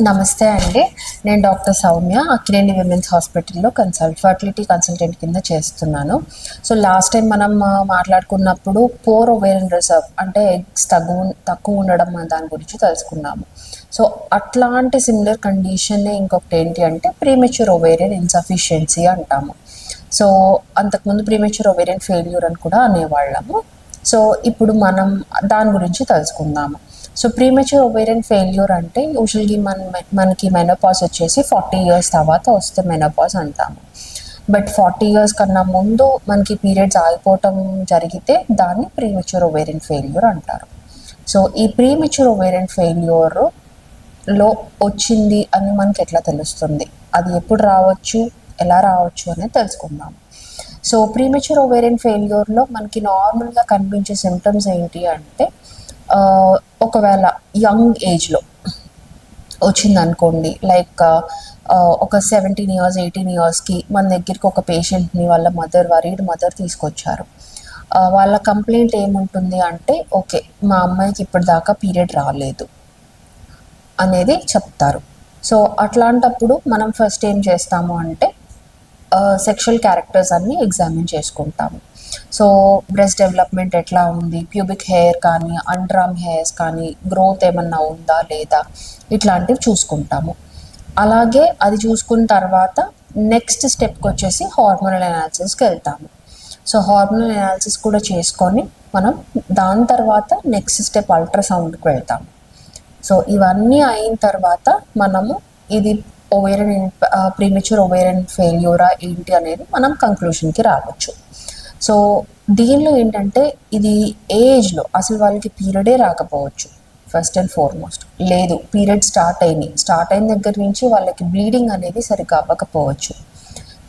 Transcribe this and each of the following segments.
నమస్తే అండి. నేను డాక్టర్ సౌమ్య అక్కినేని విమెన్స్ హాస్పిటల్లో ఫర్టిలిటీ కన్సల్టెంట్ కింద చేస్తున్నాను. సో లాస్ట్ టైం మనం మాట్లాడుకున్నప్పుడు పోర్ ఓవేరియన్ రిజర్వ్ అంటే ఎగ్స్ తక్కువ ఉండడం దాని గురించి తెలుసుకున్నాము. సో అట్లాంటి సిమిలర్ కండిషన్నే ఇంకొకటి ఏంటి అంటే ప్రీమెచ్యూర్ ఓవేరియన్ ఇన్సఫిషియన్సీ అంటాము. సో అంతకుముందు ప్రీమెచ్యూర్ ఓవేరియన్ ఫెయిల్యూర్ అని కూడా అనేవాళ్ళము. సో ఇప్పుడు మనం దాని గురించి తెలుసుకుందాము. సో ప్రీమెచ్యూర్ ఓవేరియన్ ఫెయిల్యూర్ అంటే యూజువల్గా మనకి మెనోపాజ్ వచ్చేసి 40 years తర్వాత వస్తే మెనోపాజ్ అంటాము. బట్ 40 years కన్నా ముందు మనకి పీరియడ్స్ ఆగిపోవటం జరిగితే దాన్ని ప్రీమెచ్యూర్ ఓవేరియన్ ఫెయిల్యూర్ అంటారు. సో ఈ ప్రీమెచ్యూర్ ఓవేరియన్ ఫెయిల్యూర్లో వచ్చింది అని మనకి ఎట్లా తెలుస్తుంది, అది ఎప్పుడు రావచ్చు, ఎలా రావచ్చు అనేది తెలుసుకుందాం. సో ప్రీమెచ్యూర్ ఓవేరియన్ ఫెయిల్యూర్లో మనకి నార్మల్గా కనిపించే సిమ్టమ్స్ ఏంటి అంటే ఒకవేళ యంగ్ ఏజ్లో వచ్చిందనుకోండి, లైక్ ఒక 17 years 18 yearsకి మన దగ్గరికి ఒక పేషెంట్ని వాళ్ళ వరీడ్ మదర్ తీసుకొచ్చారు. వాళ్ళ కంప్లైంట్ ఏముంటుంది అంటే, ఓకే మా అమ్మాయికి ఇప్పటిదాకా పీరియడ్ రాలేదు అనేది చెప్తారు. సో అట్లాంటప్పుడు మనం ఫస్ట్ ఏం చేస్తాము అంటే సెక్షువల్ క్యారెక్టర్స్ అన్నీ ఎగ్జామిన్ చేసుకుంటాము. సో బ్రెస్ట్ డెవలప్మెంట్ ఎట్లా ఉంది, ప్యూబిక్ హెయిర్ కానీ అండర్ ఆర్మ్ హెయిర్స్ కానీ గ్రోత్ ఏమన్నా ఉందా లేదా ఇట్లాంటివి చూసుకుంటాము. అలాగే అది చూసుకున్న తర్వాత నెక్స్ట్ స్టెప్కి వచ్చేసి హార్మోనల్ అనాలిసిస్కి వెళ్తాము. సో హార్మోనల్ అనాలిసిస్ కూడా చేసుకొని మనం దాని తర్వాత నెక్స్ట్ స్టెప్ అల్ట్రాసౌండ్కి వెళ్తాము. సో ఇవన్నీ అయిన తర్వాత మనము ఇది ప్రీమెచ్యూర్ ఓవేరియన్ ఫెయిల్యూరా ఏంటి అనేది మనం కంక్లూషన్కి రావచ్చు. సో దీనిలో ఏంటంటే ఇది ఏజ్లో అసలు వాళ్ళకి పీరియడే రాకపోవచ్చు ఫస్ట్ అండ్ ఫార్మోస్ట్, లేదు పీరియడ్ స్టార్ట్ అయిన దగ్గర నుంచి వాళ్ళకి బ్లీడింగ్ అనేది సరిగ్గా అవ్వకపోవచ్చు,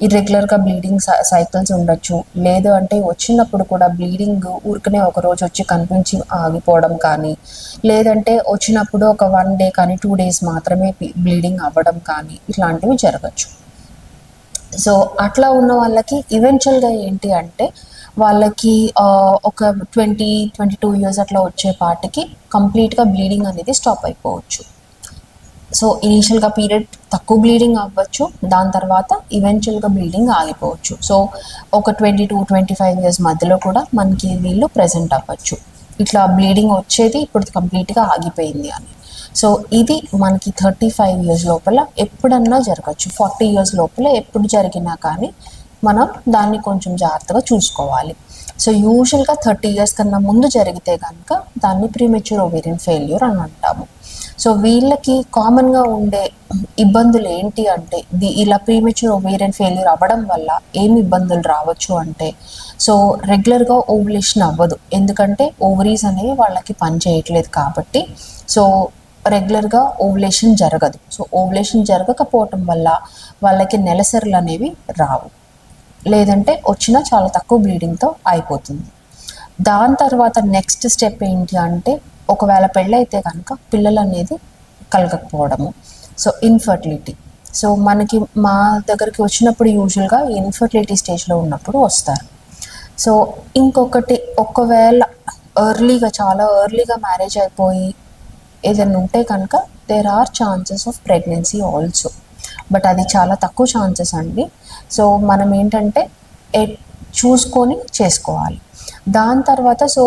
ఇర్రెగ్యులర్గా బ్లీడింగ్ సైకిల్స్ ఉండొచ్చు, లేదు అంటే వచ్చినప్పుడు కూడా బ్లీడింగ్ ఊరికనే ఒక రోజు వచ్చి కనిపించి ఆగిపోవడం కానీ, లేదంటే వచ్చినప్పుడు ఒక 1 day కానీ 2 days మాత్రమే బ్లీడింగ్ అవ్వడం కానీ ఇట్లాంటివి జరగచ్చు. సో అట్లా ఉన్న వాళ్ళకి ఈవెన్చువల్గా ఏంటి అంటే వాళ్ళకి ఒక 22 years అట్లా వచ్చేపాటికి కంప్లీట్గా బ్లీడింగ్ అనేది స్టాప్ అయిపోవచ్చు. సో ఇనీషియల్గా పీరియడ్ తక్కువ బ్లీడింగ్ అవ్వచ్చు, దాని తర్వాత ఈవెన్చువల్గా బ్లీడింగ్ ఆగిపోవచ్చు. సో ఒక 22-25 years మధ్యలో కూడా మనకి వీళ్ళు ప్రెజెంట్ అవ్వచ్చు, ఇట్లా బ్లీడింగ్ వచ్చేది ఇప్పుడు కంప్లీట్గా ఆగిపోయింది అని. సో ఇది మనకి 35 years లోపల ఎప్పుడన్నా జరగచ్చు, 40 years లోపల ఎప్పుడు జరిగినా కానీ మనం దాన్ని కొంచెం జాగ్రత్తగా చూసుకోవాలి. సో యూజువల్గా 30 years కన్నా ముందు జరిగితే కనుక దాన్ని ప్రీమెచ్యూర్ ఓవేరియన్ ఫెయిల్యూర్ అని అంటాము. సో వీళ్ళకి కామన్గా ఉండే ఇబ్బందులు ఏంటి అంటే ఇలా ప్రీమెచ్యూర్ ఓవేరియన్ ఫెయిల్యూర్ అవ్వడం వల్ల ఏమి ఇబ్బందులు రావచ్చు అంటే, సో రెగ్యులర్గా ఓవులేషన్ అవ్వదు, ఎందుకంటే ఓవరీస్ అనేవి వాళ్ళకి పని చేయట్లేదు కాబట్టి. సో రెగ్యులర్గా ఓవులేషన్ జరగదు. సో ఓవులేషన్ జరగకపోవటం వల్ల వాళ్ళకి నెలసరులు అనేవి రావు, లేదంటే వచ్చినా చాలా తక్కువ బ్లీడింగ్తో అయిపోతుంది. దాని తర్వాత నెక్స్ట్ స్టెప్ ఏంటి అంటే ఒకవేళ పెళ్ళైతే కనుక పిల్లలు అనేది కలగకపోవడము, సో ఇన్ఫర్టిలిటీ. సో మనకి మా దగ్గరికి వచ్చినప్పుడు యూజువల్గా ఇన్ఫర్టిలిటీ స్టేజ్లో ఉన్నప్పుడు వస్తారు. సో ఇంకొకటి, ఒకవేళ చాలా ఎర్లీగా మ్యారేజ్ అయిపోయి ఏదైనా ఉంటే కనుక there are chances of pregnancy also, but అది చాలా తక్కువ ఛాన్సెస్ అండి. సో మనం ఏంటంటే చూసుకొని చేసుకోవాలి. దాని తర్వాత సో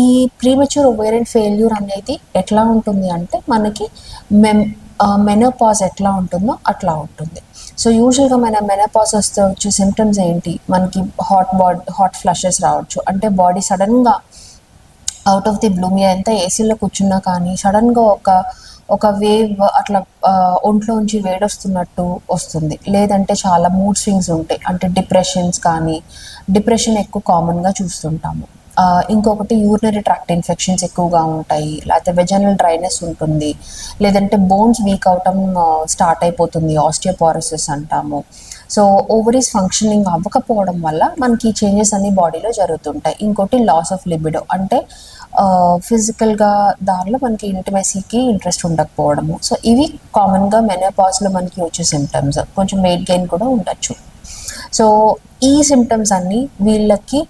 ఈ ప్రీమెచ్యూర్ ఓవేరియన్ ఫెయిల్యూర్ అనేది ఎట్లా ఉంటుంది అంటే మనకి మెనోపాజ్ ఎట్లా ఉంటుందో అట్లా ఉంటుంది. సో యూజువల్గా మన మెనోపాజ్ వస్తే వచ్చే సిమ్టమ్స్ ఏంటి, మనకి హాట్ ఫ్లషెస్ రావచ్చు, అంటే బాడీ సడన్గా అవుట్ ఆఫ్ ది బ్లూ, మీ ఎంత ఏసీలో కూర్చున్నా కానీ సడన్గా ఒక వేవ్ అట్లా ఒంట్లోంచి వేడొస్తున్నట్టు వస్తుంది, లేదంటే చాలా మూడ్ స్వింగ్స్ ఉంటాయి, అంటే డిప్రెషన్ ఎక్కువ కామన్గా చూస్తుంటాము. ఇంకొకటి యూరినరీ ట్రాక్ట్ ఇన్ఫెక్షన్స్ ఎక్కువగా ఉంటాయి, లేకపోతే వెజనల్ డ్రైనెస్ ఉంటుంది, లేదంటే బోన్స్ వీక్ అవటం స్టార్ట్ అయిపోతుంది, ఆస్టియోపోరోసిస్ అంటాము. సో ఓవరీస్ ఫంక్షనింగ్ అవ్వకపోవడం వల్ల మనకి చేంజెస్ అన్ని బాడీలో జరుగుతుంటాయి. ఇంకోటి లాస్ ఆఫ్ లిబిడో, అంటే ఫిజికల్గా దానిలో మనకి ఇంటిమెసీకి ఇంట్రెస్ట్ ఉండకపోవడము. సో ఇవి కామన్గా మెనోపాజ్లో మనకి వచ్చే సిమ్టమ్స్. కొంచెం వెయిట్ గెయిన్ కూడా ఉండొచ్చు. సో ఈ సిమ్టమ్స్ అన్నీ వీళ్ళకి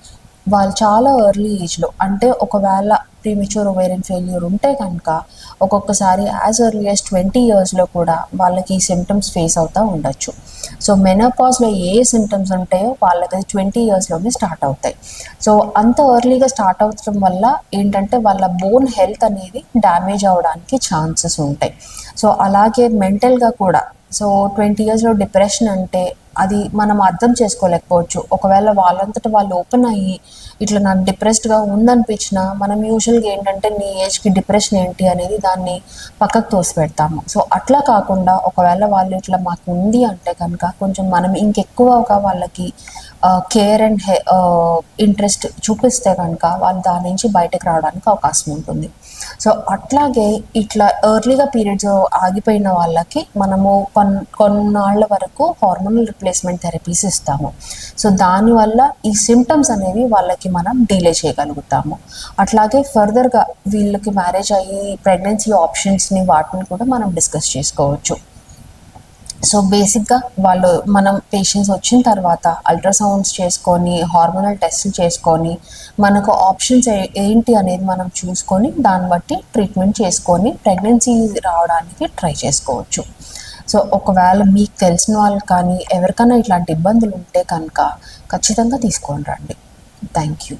వాళ్ళు చాలా ఎర్లీ ఏజ్లో, అంటే ఒకవేళ ప్రీమెచ్యూర్ ఓవేరియన్ ఫెయిల్యూర్ ఉంటే కనుక ఒక్కొక్కసారి యాజ్ ఎర్లీ యాజ్ 20 ఇయర్స్లో కూడా వాళ్ళకి ఈ సిమ్టమ్స్ ఫేస్ అవుతూ ఉండొచ్చు. సో మెనోపాజ్లో ఏ సిమ్టమ్స్ ఉంటాయో వాళ్ళకి అది 20 ఇయర్స్లోనే స్టార్ట్ అవుతాయి. సో అంత ఎర్లీగా స్టార్ట్ అవడం వల్ల ఏంటంటే వాళ్ళ బోన్ హెల్త్ అనేది డ్యామేజ్ అవ్వడానికి ఛాన్సెస్ ఉంటాయి. సో అలాగే మెంటల్గా కూడా, సో 20 ఇయర్స్లో డిప్రెషన్ అంటే అది మనం అర్థం చేసుకోలేకపోవచ్చు. ఒకవేళ వాళ్ళంతట వాళ్ళు ఓపెన్ అయ్యి ఇట్లా నాకు డిప్రెస్డ్గా ఉందనిపించినా మనం యూజువల్గా ఏంటంటే నీ ఏజ్కి డిప్రెషన్ ఏంటి అనేది దాన్ని పక్కకు తోసిపెడతాము. సో అట్లా కాకుండా ఒకవేళ వాళ్ళు ఇట్లా మాకు ఉంది అంటే కనుక కొంచెం మనం ఇంకెక్కువగా వాళ్ళకి కేర్ అండ్ ఇంట్రెస్ట్ చూపిస్తే కనుక వాళ్ళు దాని నుంచి బయటకు రావడానికి అవకాశం ఉంటుంది. సో అట్లాగే ఇట్లా ఎర్లీగా పీరియడ్స్ ఆగిపోయిన వాళ్ళకి మనము కొన్నాళ్ళ వరకు హార్మోనల్ రిప్లేస్మెంట్ థెరపీస్ ఇస్తాము. సో దానివల్ల ఈ సిమ్టమ్స్ అనేవి వాళ్ళకి మనం డిలే చేయగలుగుతాము. అట్లాగే ఫర్దర్గా వీళ్ళకి మ్యారేజ్ అయ్యి ప్రెగ్నెన్సీ ఆప్షన్స్ని వాటిని కూడా మనం డిస్కస్ చేసుకోవచ్చు. సో బేసిక్గా మనం పేషెంట్స్ వచ్చిన తర్వాత అల్ట్రాసౌండ్స్ చేసుకొని హార్మోనల్ టెస్టులు చేసుకొని మనకు ఆప్షన్స్ ఏంటి అనేది మనం చూసుకొని దాన్ని బట్టి ట్రీట్మెంట్ చేసుకొని ప్రెగ్నెన్సీ రావడానికి ట్రై చేసుకోవచ్చు. సో ఒకవేళ మీకు తెలిసిన వాళ్ళు కానీ ఎవరికైనా ఇట్లాంటి ఇబ్బందులు ఉంటే కనుక ఖచ్చితంగా తీసుకొని రండి. Thank you.